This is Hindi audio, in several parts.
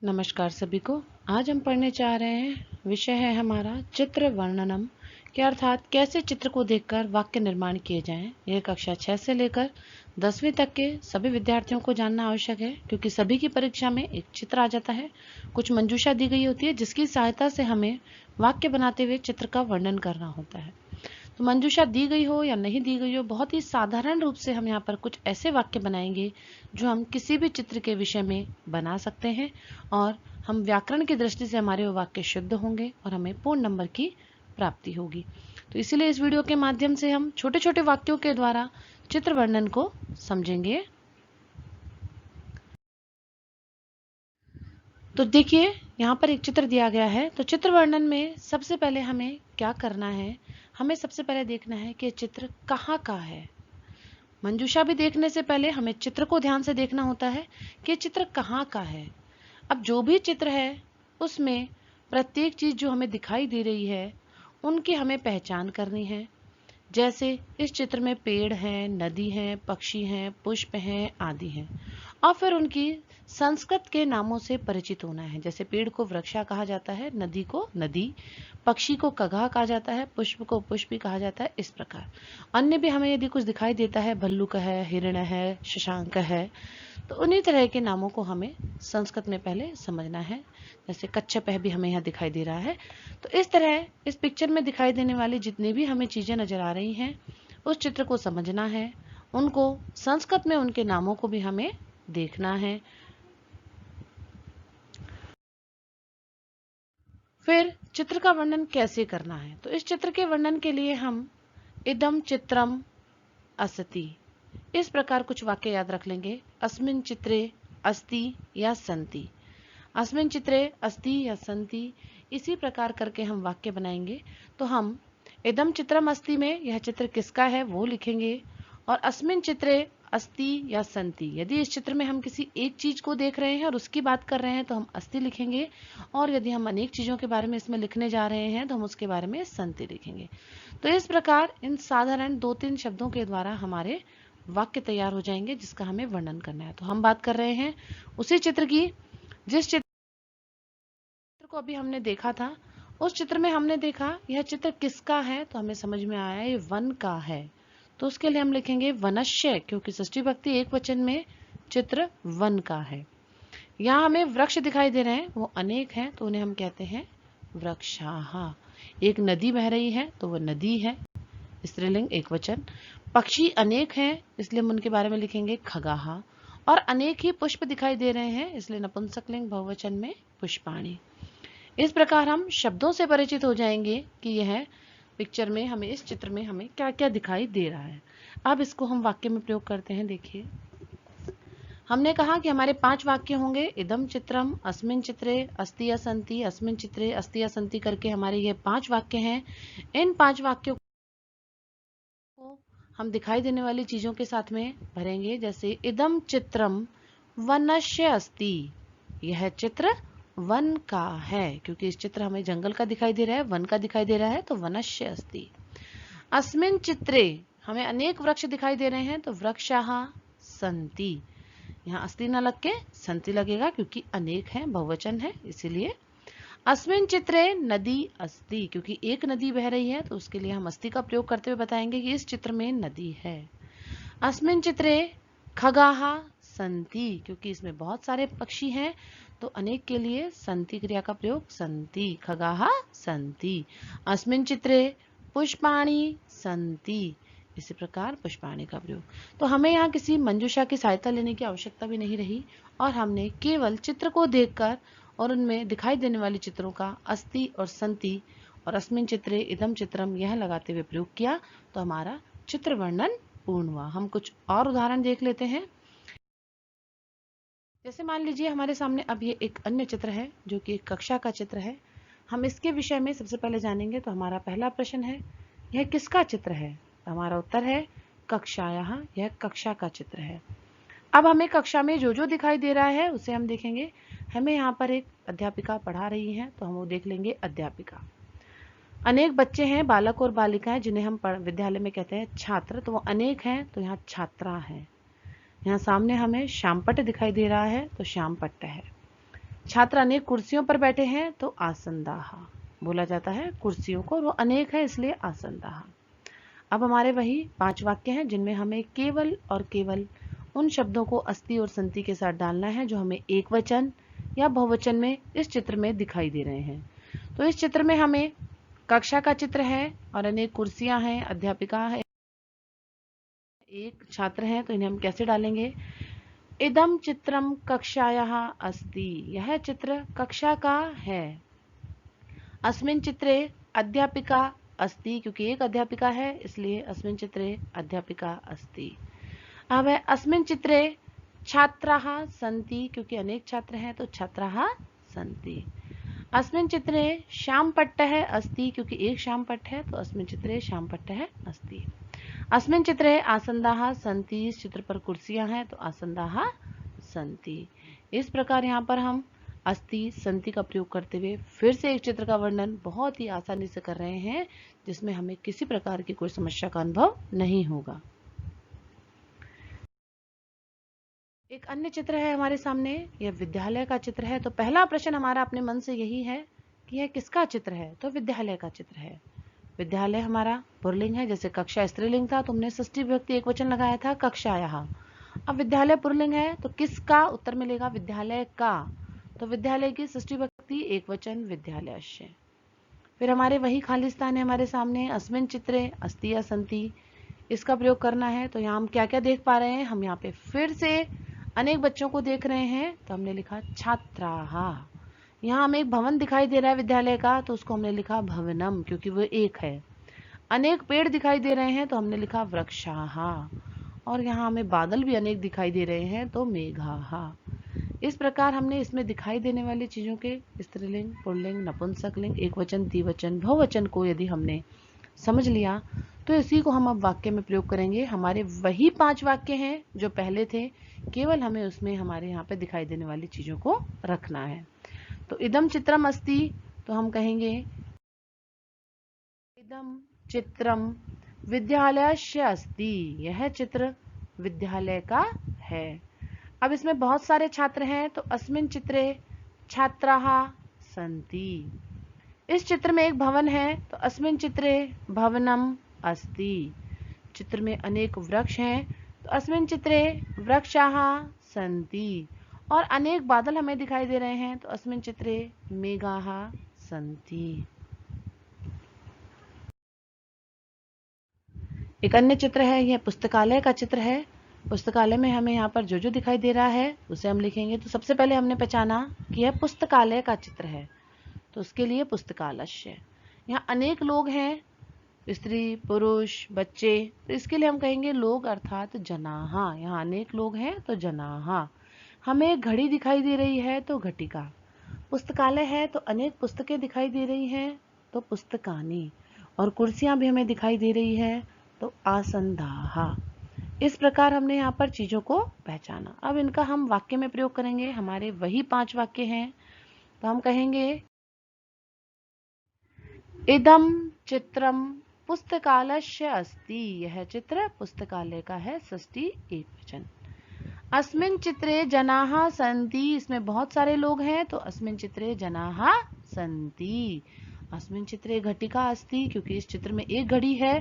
नमस्कार सभी को। आज हम पढ़ने जा रहे हैं, विषय है हमारा चित्र वर्णनम के अर्थात कैसे चित्र को देखकर वाक्य निर्माण किए जाएं। यह कक्षा 6 से लेकर 10वीं तक के सभी विद्यार्थियों को जानना आवश्यक है, क्योंकि सभी की परीक्षा में एक चित्र आ जाता है। कुछ मंजूषा दी गई होती है जिसकी सहायता से हमें वाक्य बनाते हुए चित्र का वर्णन करना होता है। तो मंजूषा दी गई हो या नहीं दी गई हो, बहुत ही साधारण रूप से हम यहाँ पर कुछ ऐसे वाक्य बनाएंगे जो हम किसी भी चित्र के विषय में बना सकते हैं और हम व्याकरण की दृष्टि से हमारे वो वाक्य शुद्ध होंगे और हमें पूर्ण नंबर की प्राप्ति होगी। तो इसीलिए इस वीडियो के माध्यम से हम छोटे छोटे वाक्यों के द्वारा चित्र वर्णन को समझेंगे। तो देखिए, यहाँ पर एक चित्र दिया गया है। तो चित्र वर्णन में सबसे पहले हमें क्या करना है, हमें सबसे पहले देखना है कि चित्र कहाँ का है। मंजूषा भी देखने से पहले हमें चित्र को ध्यान से देखना होता है कि चित्र कहाँ का है। अब जो भी चित्र है उसमें प्रत्येक चीज जो हमें दिखाई दे रही है उनकी हमें पहचान करनी है। जैसे इस चित्र में पेड़ हैं, नदी है, पक्षी हैं, पुष्प हैं आदि हैं, और फिर उनकी संस्कृत के नामों से परिचित होना है। जैसे पेड़ को वृक्षा कहा जाता है, नदी को नदी, पक्षी को कगा कहा जाता है, पुष्प को पुष्प भी कहा जाता है। इस प्रकार अन्य भी हमें यदि कुछ दिखाई देता है, भल्लुक है, हिरण है, शशांक है, तो उन्हीं तरह के नामों को हमें संस्कृत में पहले समझना है। जैसे कच्छप भी हमें यहाँ दिखाई दे रहा है। तो इस तरह इस पिक्चर में दिखाई देने वाली जितनी भी हमें चीजें नजर आ रही हैं, उस चित्र को समझना है, उनको संस्कृत में उनके नामों को भी हमें देखना है। फिर चित्र का वर्णन कैसे करना है, तो इस चित्र के वर्णन के लिए हम इदम चित्रम अस्ति, इस प्रकार कुछ वाक्य याद रख लेंगे। अस्मिन् चित्रे अस्ति या सन्ति, अस्मिन् चित्रे अस्ति या सन्ति, इसी प्रकार करके हम वाक्य बनाएंगे। तो हम इदम चित्रम अस्ति में यह चित्र किसका है वो लिखेंगे, और अस्मिन् चित्रे अस्ति या सन्ति, यदि इस चित्र में हम किसी एक चीज को देख रहे हैं और उसकी बात कर रहे हैं तो हम अस्ति लिखेंगे, और यदि हम अनेक चीजों के बारे में इसमें लिखने जा रहे हैं तो हम उसके बारे में सन्ति लिखेंगे। तो इस प्रकार इन साधारण 2-3 शब्दों के द्वारा हमारे वाक्य तैयार हो जाएंगे जिसका हमें वर्णन करना है। तो हम बात कर रहे हैं उसी चित्र की जिस चित्र को अभी हमने देखा था। उस चित्र में हमने देखा यह चित्र किसका है, तो हमें समझ में आया ये वन का है। तो उसके लिए हम लिखेंगे वनश्य, क्योंकि षष्ठी विभक्ति एक वचन में चित्र वन का है। यहाँ हमें वृक्ष दिखाई दे रहे हैं, वो अनेक हैं तो उन्हें हम कहते हैं वृक्षाः। एक नदी बह रही है तो वह नदी है, स्त्रीलिंग एक वचन। पक्षी अनेक हैं इसलिए हम उनके बारे में लिखेंगे खगाः, और अनेक ही पुष्प दिखाई दे रहे हैं इसलिए नपुंसकलिंग बहुवचन में पुष्पाणि। इस प्रकार हम शब्दों से परिचित हो जाएंगे कि यह पिक्चर में हमें, इस चित्र में हमें क्या क्या दिखाई दे रहा है। अब इसको हम वाक्य में प्रयोग करते हैं। देखिए, हमने कहा कि हमारे 5 वाक्य होंगे। इदम चित्रम, अस्मिन् चित्रे अस्ति या सन्ति, अस्मिन् चित्रे अस्ति या सन्ति करके हमारे ये 5 वाक्य हैं। इन 5 वाक्यों को हम दिखाई देने वाली चीजों के साथ में भरेंगे। जैसे इदम चित्रम वनस्य अस्ति, यह चित्र वन का है, क्योंकि इस चित्र हमें जंगल का दिखाई दे रहा है, वन का दिखाई दे रहा है, तो वनस्य अस्ति। अस्मिन् चित्रे हमें अनेक वृक्ष दिखाई दे रहे हैं, तो वृक्षाः सन्ति। यहाँ अस्ति न लग के सन्ति लगेगा क्योंकि अनेक है, बहुवचन है इसीलिए। अस्मिन् चित्रे नदी अस्ति, क्योंकि एक नदी बह रही है तो उसके लिए हम अस्ति का प्रयोग करते हुए बताएंगे कि इस चित्र में नदी है। अस्मिन् चित्रे खगाः सन्ति, क्योंकि इसमें बहुत सारे पक्षी हैं तो अनेक के लिए सन्ति क्रिया का प्रयोग, सन्ति खगाः सन्ति। अस्मिन् चित्रे पुष्पाणि सन्ति, इसी प्रकार पुष्पाणि का प्रयोग। तो हमें यहाँ किसी मंजूषा की सहायता लेने की आवश्यकता भी नहीं रही, और हमने केवल चित्र को देखकर और उनमें दिखाई देने वाले चित्रों का अस्ति और सन्ति और अस्मिन् चित्रे इदम चित्रम यह लगाते हुए प्रयोग किया, तो हमारा चित्र वर्णन पूर्ण हुआ। हम कुछ और उदाहरण देख लेते हैं। जैसे मान लीजिए हमारे सामने अब ये एक अन्य चित्र है जो कि एक कक्षा का चित्र है। हम इसके विषय में सबसे पहले जानेंगे। तो हमारा पहला प्रश्न है, यह किसका चित्र है? तो हमारा उत्तर है कक्षायाः, यह कक्षा का चित्र है। अब हमें कक्षा में जो जो दिखाई दे रहा है उसे हम देखेंगे। हमें यहाँ पर एक अध्यापिका पढ़ा रही हैं तो हम वो देख लेंगे अध्यापिका। अनेक बच्चे हैं, बालक और बालिकाएं, जिन्हें हम विद्यालय में कहते हैं छात्र, तो वो अनेक हैं तो यहाँ छात्रा है। यहाँ सामने हमें श्यामपट्ट दिखाई दे रहा है तो श्यामपट्ट है। छात्र अनेक कुर्सियों पर बैठे हैं तो आसनदाहा बोला जाता है कुर्सियों को, और वो अनेक है इसलिए आसनदाहा। अब हमारे वही 5 वाक्य हैं जिनमें हमें केवल और केवल उन शब्दों को अस्ति और संति के साथ डालना है जो हमें एक वचन या बहुवचन में इस चित्र में दिखाई दे रहे हैं। तो इस चित्र में हमें कक्षा का चित्र है और अनेक कुर्सियां हैं, अध्यापिका है, एक छात्र हैं, तो इन्हें हम कैसे डालेंगे? इदम चित्रम कक्षायाः अस्ति, यह चित्र कक्षा का है। अस्मिन् चित्रे अध्यापिका अस्ति, क्योंकि एक अध्यापिका है इसलिए अस्मिन् चित्रे अध्यापिका अस्ति। अब है अस्मिन् चित्रे छात्राः सन्ति, क्योंकि अनेक छात्र हैं तो छात्राः सन्ति। अस्मिन् चित्रे श्यामपट्टः अस्ति, क्योंकि एक श्यामपट्ट है तो अस्मिन् चित्रे श्यामपट्टः अस्ति। अस्मिन् चित्रे आसन्दाः सन्ति, इस चित्र पर कुर्सियां हैं तो आसन्दाः सन्ति। इस प्रकार यहाँ पर हम अस्ति सन्ति का प्रयोग करते हुए फिर से एक चित्र का वर्णन बहुत ही आसानी से कर रहे हैं, जिसमें हमें किसी प्रकार की कोई समस्या का अनुभव नहीं होगा। एक अन्य चित्र है हमारे सामने, यह विद्यालय का चित्र है। तो पहला प्रश्न हमारा अपने मन से यही है कि यह किसका चित्र है? तो विद्यालय का चित्र है। विद्यालय हमारा पुल्लिंग है, जैसे कक्षा स्त्रीलिंग था तो हमने षष्ठी विभक्ति एक वचन लगाया था कक्षायाः। अब विद्यालय पुल्लिंग है तो किसका उत्तर मिलेगा? विद्यालय का। तो विद्यालय की षष्ठी विभक्ति एक वचन विद्यालयस्य। फिर हमारे वही खाली स्थान है हमारे सामने, अस्मिन् चित्रे अस्ति या सन्ति, इसका प्रयोग करना है। तो यहाँ हम क्या क्या देख पा रहे हैं? हम यहाँ पे फिर से अनेक बच्चों को देख रहे हैं तो हमने लिखा छात्राः। यहाँ हमें एक भवन दिखाई दे रहा है विद्यालय का तो उसको हमने लिखा भवनम, क्योंकि वो एक है। अनेक पेड़ दिखाई दे रहे हैं तो हमने लिखा वृक्षाः। और यहाँ हमें बादल भी अनेक दिखाई दे रहे हैं तो मेघाः। इस प्रकार हमने इसमें दिखाई देने वाली चीजों के स्त्रीलिंग, पुल्लिंग, नपुंसकलिंग, एक वचन, द्विवचन, बहुवचन को यदि हमने समझ लिया तो इसी को हम अब वाक्य में प्रयोग करेंगे। हमारे वही 5 वाक्य हैं जो पहले थे, केवल हमें उसमें हमारे यहाँ पे दिखाई देने वाली चीजों को रखना है। तो इदम चित्रम अस्ति, तो हम कहेंगे इदम चित्रम विद्यालयस्य अस्ति, यह चित्र विद्यालय का है। अब इसमें बहुत सारे छात्र हैं तो अस्मिन् चित्रे छात्राः सन्ति। इस चित्र में एक भवन है तो अस्मिन् चित्रे भवनम अस्ति। चित्र में अनेक वृक्ष हैं तो अस्मिन् चित्रे वृक्षाः सन्ति। और अनेक बादल हमें दिखाई दे रहे हैं तो अस्मिन् चित्रे मेघाः सन्ति। एक अन्य चित्र है, यह पुस्तकालय का चित्र है। पुस्तकालय में हमें यहाँ पर जो जो दिखाई दे रहा है उसे हम लिखेंगे। तो सबसे पहले हमने पहचाना कि यह पुस्तकालय का चित्र है तो उसके लिए पुस्तकालस्य। यहाँ अनेक लोग हैं, स्त्री, पुरुष, बच्चे, तो इसके लिए हम कहेंगे लोग अर्थात जनाः। यहाँ अनेक लोग हैं तो जनाः। हमें एक घड़ी दिखाई दे रही है तो घटिका। पुस्तकालय है तो अनेक पुस्तकें दिखाई दे रही हैं तो पुस्तकानि। और कुर्सियां भी हमें दिखाई दे रही है तो आसन्दाः। इस प्रकार हमने यहाँ पर चीजों को पहचाना। अब इनका हम वाक्य में प्रयोग करेंगे। हमारे वही 5 वाक्य हैं तो हम कहेंगे इदम चित्रम पुस्तकालयस्य अस्ति, यह चित्र पुस्तकालय का है, षष्ठी एकवचन। अस्मिन् चित्रे जनाः सन्ति, इसमें बहुत सारे लोग हैं तो अस्मिन् चित्रे जनाः सन्ति। अस्मिन् चित्रे घटिका अस्ति, क्योंकि इस चित्र में एक घड़ी है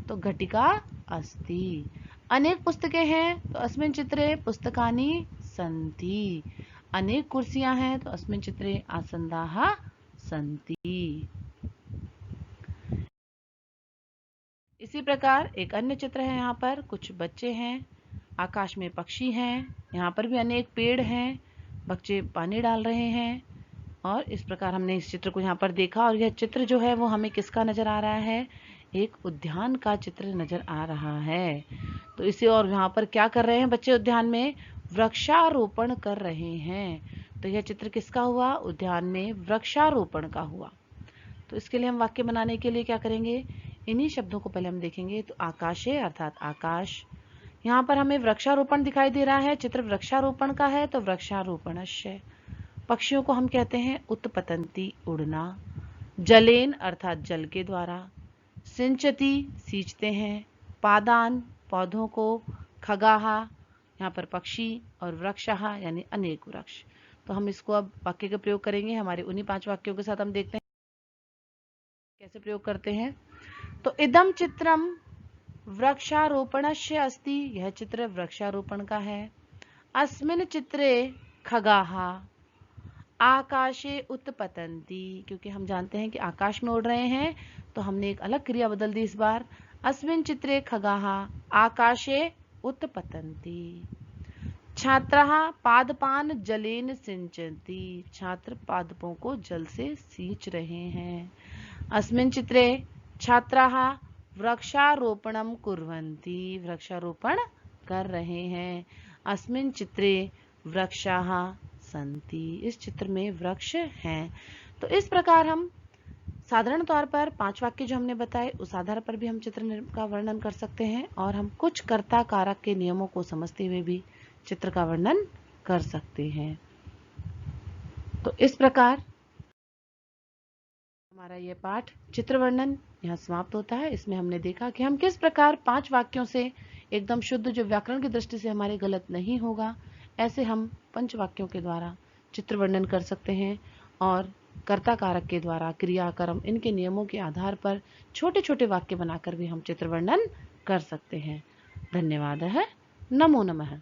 तो घटिका अस्ति। अनेक पुस्तकें हैं तो अस्मिन् चित्रे पुस्तकानि सन्ति। अनेक कुर्सियां हैं तो अस्मिन् चित्रे आसन्दाः सन्ति। इसी प्रकार एक अन्य चित्र है, यहाँ पर कुछ बच्चे हैं, आकाश में पक्षी हैं, यहाँ पर भी अनेक पेड़ हैं, बच्चे पानी डाल रहे हैं। और इस प्रकार हमने इस चित्र को यहाँ पर देखा। और यह चित्र जो है वो हमें किसका नजर आ रहा है? एक उद्यान का चित्र नजर आ रहा है। तो इसे, और यहाँ पर क्या कर रहे हैं बच्चे? उद्यान में वृक्षारोपण कर रहे हैं। तो यह चित्र किसका हुआ? उद्यान में वृक्षारोपण का हुआ। तो इसके लिए हम वाक्य बनाने के लिए क्या करेंगे? इन्हीं शब्दों को पहले हम देखेंगे। तो आकाशे अर्थात आकाश, यहाँ पर हमें वृक्षारोपण दिखाई दे रहा है, चित्र वृक्षारोपण का है तो वृक्षारोपणस्य। पक्षियों को हम कहते हैं उत्पतंती, उड़ना। जलेन अर्थात जल के द्वारा। सिंचती, सींचते हैं। पादान, पौधों को। खगाहा, यहाँ पर पक्षी। और वृक्षाः यानी अनेक वृक्ष। तो हम इसको अब वाक्य का प्रयोग करेंगे। हमारे उन्हीं 5 वाक्यों के साथ हम देखते हैं कैसे प्रयोग करते हैं। तो इदम चित्रम वृक्षारोपणस्य अस्ति, यह चित्र वृक्षारोपण का है। अस्मिन् चित्रे खगाः आकाशे उत्पतन्ति, क्योंकि हम जानते हैं कि आकाश में उड़ रहे हैं, तो हमने एक अलग क्रिया बदल दी इस बार। अस्मिन् चित्रे खगाः आकाशे उत्पतन्ति। छात्राः पादपान् जलेन सिंचन्ति, छात्र पादपों को जल से सींच रहे हैं। अस्मिन् चित्रे छात्राः वृक्षारोपणं कुर्वन्ति, वृक्षारोपण कर रहे हैं। अस्मिन् चित्रे वृक्षाः सन्ति, इस चित्र में वृक्ष हैं। तो इस प्रकार हम साधारण तौर पर 5 वाक्य जो हमने बताए उस आधार पर भी हम चित्र का वर्णन कर सकते हैं, और हम कुछ कर्ता कारक के नियमों को समझते हुए भी चित्र का वर्णन कर सकते हैं। तो इस प्रकार हमारा यह पाठ चित्र वर्णन यहाँ समाप्त होता है। इसमें हमने देखा कि हम किस प्रकार 5 वाक्यों से एकदम शुद्ध, जो व्याकरण की दृष्टि से हमारे गलत नहीं होगा, ऐसे हम 5 वाक्यों के द्वारा चित्र वर्णन कर सकते हैं, और कर्ता कारक के द्वारा क्रिया कर्म इनके नियमों के आधार पर छोटे छोटे वाक्य बनाकर भी हम चित्र वर्णन कर सकते हैं। धन्यवाद है। नमो नमः।